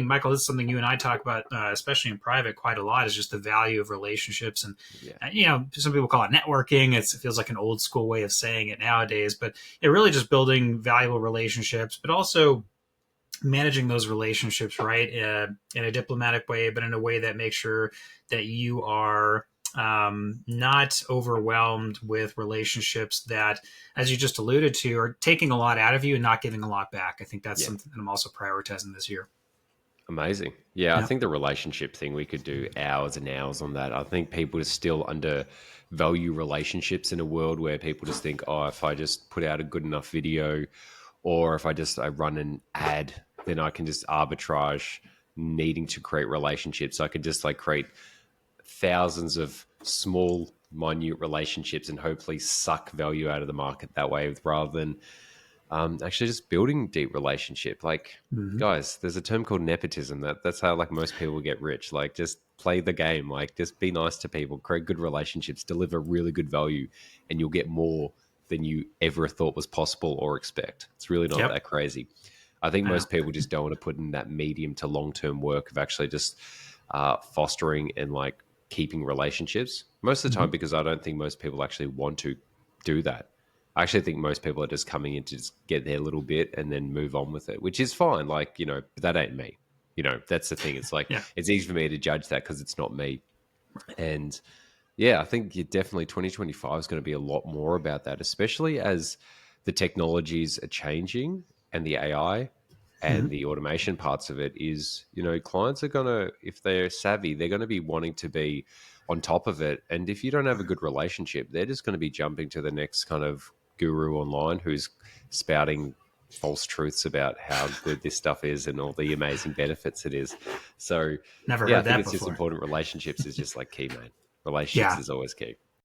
Michael, this is something you and I talk about, especially in private, quite a lot, is just the value of relationships. And, some people call it networking. It feels like an old school way of saying it nowadays, but it really just building valuable relationships, but also managing those relationships, right, in a diplomatic way, but in a way that makes sure that you are not overwhelmed with relationships that, as you just alluded to, are taking a lot out of you and not giving a lot back. I think that's something that I'm also prioritizing this year. Amazing. Yeah, I think the relationship thing, we could do hours and hours on that. I think people just still undervalue relationships in a world where people just think, oh, if I just put out a good enough video, or if I run an ad, then I can just arbitrage needing to create relationships. I could just create thousands of small, minute relationships and hopefully suck value out of the market that way, rather than actually just building deep relationship. Guys, there's a term called nepotism. That's how most people get rich. Just play the game. Just be nice to people, create good relationships, deliver really good value, and you'll get more than you ever thought was possible or expect. It's really not that crazy. I think most people just don't want to put in that medium to long-term work of actually just fostering and keeping relationships most of the time, because I don't think most people actually want to do that. I actually think most people are just coming in to just get their little bit and then move on with it, which is fine. But that ain't me. That's the thing. It's it's easy for me to judge that because it's not me. And I think definitely 2025 is going to be a lot more about that, especially as the technologies are changing and the AI and the automation parts of it is, clients are going to, if they're savvy, they're going to be wanting to be on top of it. And if you don't have a good relationship, they're just going to be jumping to the next kind of guru online who's spouting false truths about how good this stuff is and all the amazing benefits it is. So Never heard I think that it's before. just important. Relationships is just key, man. Relationships is always key.